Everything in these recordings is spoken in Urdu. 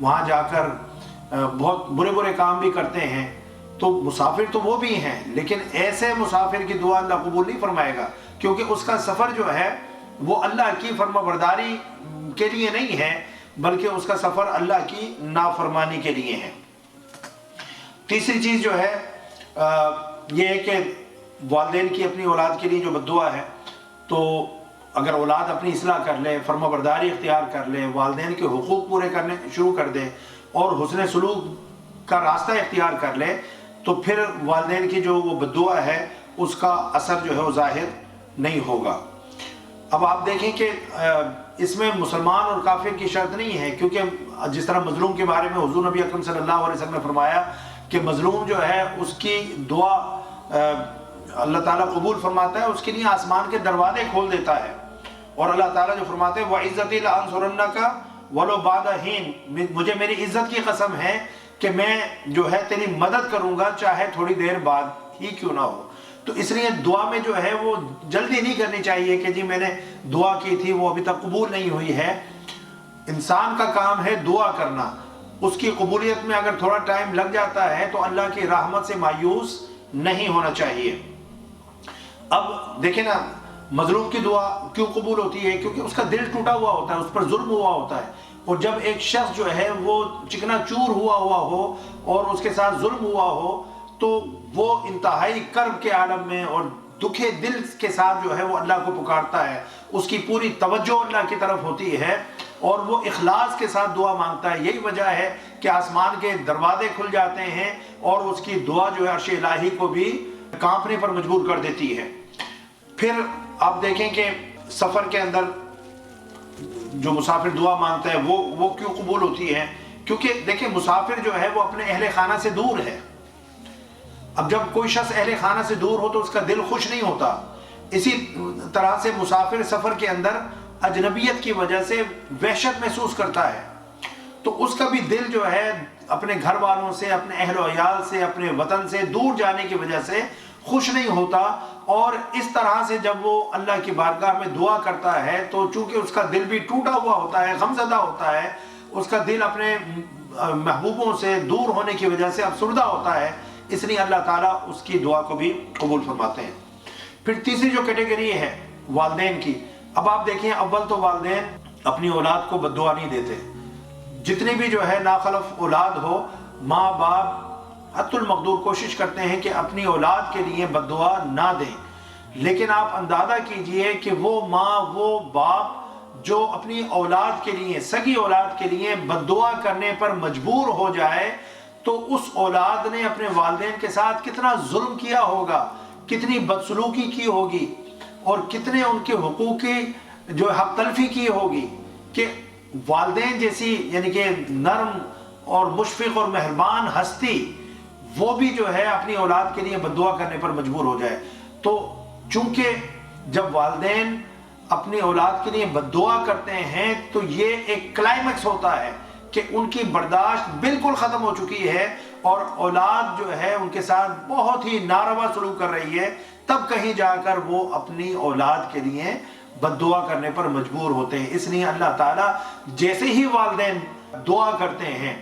وہاں جا کر بہت برے برے کام بھی کرتے ہیں، تو مسافر تو وہ بھی ہیں، لیکن ایسے مسافر کی دعا اللہ قبول نہیں فرمائے گا، کیونکہ اس کا سفر جو ہے وہ اللہ کی فرما برداری کے لیے نہیں ہے، بلکہ اس کا سفر اللہ کی نافرمانی کے لیے ہے۔ تیسری چیز جو ہے یہ ہے کہ والدین کی اپنی اولاد کے لیے جو بد دعا ہے، تو اگر اولاد اپنی اصلاح کر لے، فرما برداری اختیار کر لے، والدین کے حقوق پورے کرنے شروع کر دے اور حسن سلوک کا راستہ اختیار کر لے، تو پھر والدین کی جو وہ بد دعا ہے اس کا اثر جو ہے وہ ظاہر نہیں ہوگا۔ اب آپ دیکھیں کہ اس میں مسلمان اور کافر کی شرط نہیں ہے، کیونکہ جس طرح مظلوم کے بارے میں حضور نبی اکرم صلی اللہ علیہ وسلم نے فرمایا کہ مظلوم جو ہے اس کی دعا اللہ تعالیٰ قبول فرماتا ہے، اس کے لیے آسمان کے دروازے کھول دیتا ہے، اور اللہ تعالیٰ جو فرماتے ہیں وَعِزَّتِي لَأَنصُرَنَّكَ وَلَوْ بَعْدَ حِينٍ، مجھے میری عزت کی قسم ہے کہ میں جو ہے تیری مدد کروں گا چاہے تھوڑی دیر بعد ہی کیوں نہ ہو۔ تو اس لیے دعا میں جو ہے وہ جلدی نہیں کرنی چاہیے کہ جی میں نے دعا کی تھی وہ ابھی تک قبول نہیں ہوئی ہے۔ انسان کا کام ہے دعا کرنا، اس کی قبولیت میں اگر تھوڑا ٹائم لگ جاتا ہے تو اللہ کی رحمت سے مایوس نہیں ہونا چاہیے۔ اب دیکھیں نا، مظلوم کی دعا کیوں قبول ہوتی ہے؟ کیونکہ اس کا دل ٹوٹا ہوا ہوتا ہے، اس پر ظلم ہوا ہوتا ہے، اور جب ایک شخص جو ہے وہ چکنا چور ہوا ہو اور اس کے ساتھ ظلم ہوا ہو تو وہ انتہائی کرب کے عالم میں اور دکھے دل کے ساتھ جو ہے وہ اللہ کو پکارتا ہے، اس کی پوری توجہ اللہ کی طرف ہوتی ہے اور وہ اخلاص کے ساتھ دعا مانگتا ہے۔ یہی وجہ ہے کہ آسمان کے دروازے کھل جاتے ہیں اور اس کی دعا جو ہے عرش الہی کو بھی کانپنے پر مجبور کر دیتی ہے۔ پھر آپ دیکھیں کہ سفر کے اندر جو مسافر دعا مانگتا ہے وہ کیوں قبول ہوتی ہے؟ کیونکہ دیکھیں مسافر جو ہے وہ اپنے اہل خانہ سے دور ہے۔ اب جب کوئی شخص اہل خانہ سے دور ہو تو اس کا دل خوش نہیں ہوتا، اسی طرح سے مسافر سفر کے اندر اجنبیت کی وجہ سے وحشت محسوس کرتا ہے، تو اس کا بھی دل جو ہے اپنے گھر والوں سے، اپنے اہل و عیال سے، اپنے وطن سے دور جانے کی وجہ سے خوش نہیں ہوتا، اور اس طرح سے جب وہ اللہ کی بارگاہ میں دعا کرتا ہے تو چونکہ اس کا دل بھی ٹوٹا ہوا ہوتا ہے، غمزدہ ہوتا ہے، اس کا دل اپنے محبوبوں سے دور ہونے کی وجہ سے افسردہ ہوتا ہے، اس لیے اللہ تعالیٰ اس کی دعا کو بھی قبول فرماتے ہیں۔ پھر تیسری جو کیٹیگری ہے والدین کی، اب آپ دیکھیں اول تو والدین اپنی اولاد کو بد دعا نہیں دیتے، جتنی بھی جو ہے ناخلف اولاد ہو، ماں باپ حتی المقدور کوشش کرتے ہیں کہ اپنی اولاد کے لیے بد دعا نہ دیں، لیکن آپ اندازہ کیجئے کہ وہ ماں وہ باپ جو اپنی اولاد کے لیے، سگی اولاد کے لیے بد دعا کرنے پر مجبور ہو جائے تو اس اولاد نے اپنے والدین کے ساتھ کتنا ظلم کیا ہوگا، کتنی بدسلوکی کی ہوگی اور کتنے ان کے حقوق کی جو حق تلفی کی ہوگی، کہ والدین جیسی یعنی کہ نرم اور مشفق اور مہربان ہستی وہ بھی جو ہے اپنی اولاد کے لیے بد دعا کرنے پر مجبور ہو جائے۔ تو چونکہ جب والدین اپنی اولاد کے لیے بد دعا کرتے ہیں تو یہ ایک کلائمیکس ہوتا ہے کہ ان کی برداشت بالکل ختم ہو چکی ہے اور اولاد جو ہے ان کے ساتھ بہت ہی ناروا سلوک کر رہی ہے، تب کہیں جا کر وہ اپنی اولاد کے لیے بد دعا کرنے پر مجبور ہوتے ہیں۔ اس لیے اللہ تعالیٰ جیسے ہی والدین دعا کرتے ہیں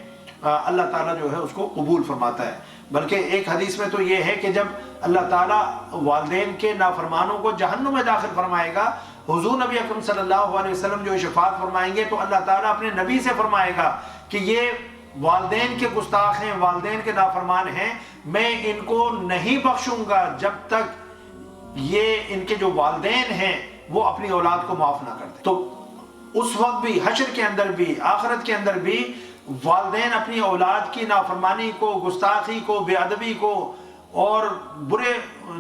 اللہ تعالیٰ جو ہے اس کو قبول فرماتا ہے۔ بلکہ ایک حدیث میں تو یہ ہے کہ جب اللہ تعالیٰ والدین کے نافرمانوں کو جہنم میں داخل فرمائے گا، حضور نبی اکرم صلی اللہ علیہ وسلم جو شفاعت فرمائیں گے تو اللہ تعالیٰ اپنے نبی سے فرمائے گا کہ یہ والدین کے گستاخ ہیں، والدین کے نافرمان ہیں، میں ان کو نہیں بخشوں گا جب تک یہ ان کے جو والدین ہیں وہ اپنی اولاد کو معاف نہ کر دیں۔ تو اس وقت بھی، حشر کے اندر بھی، آخرت کے اندر بھی والدین اپنی اولاد کی نافرمانی کو، گستاخی کو، بے ادبی کو اور برے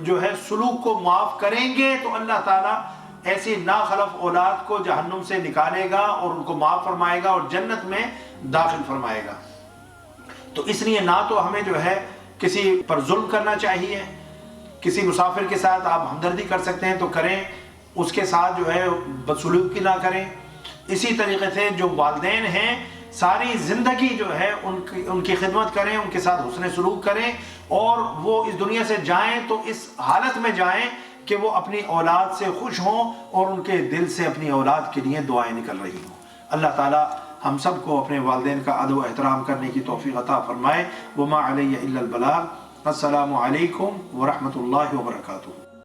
جو ہے سلوک کو معاف کریں گے تو اللہ تعالیٰ ایسی ناخلف اولاد کو جہنم سے نکالے گا اور ان کو معاف فرمائے گا اور جنت میں داخل فرمائے گا۔ تو اس لیے نہ تو ہمیں جو ہے کسی پر ظلم کرنا چاہیے، کسی مسافر کے ساتھ آپ ہمدردی کر سکتے ہیں تو کریں، اس کے ساتھ جو ہے بدسلوکی نہ کریں۔ اسی طریقے سے جو والدین ہیں ساری زندگی جو ہے ان کی خدمت کریں، ان کے ساتھ حسن سلوک کریں، اور وہ اس دنیا سے جائیں تو اس حالت میں جائیں کہ وہ اپنی اولاد سے خوش ہوں اور ان کے دل سے اپنی اولاد کے لیے دعائیں نکل رہی ہوں۔ اللہ تعالیٰ ہم سب کو اپنے والدین کا ادب و احترام کرنے کی توفیق عطا فرمائے۔ وما علیہ الا البلاغ۔ السلام علیکم ورحمۃ اللہ وبرکاتہ۔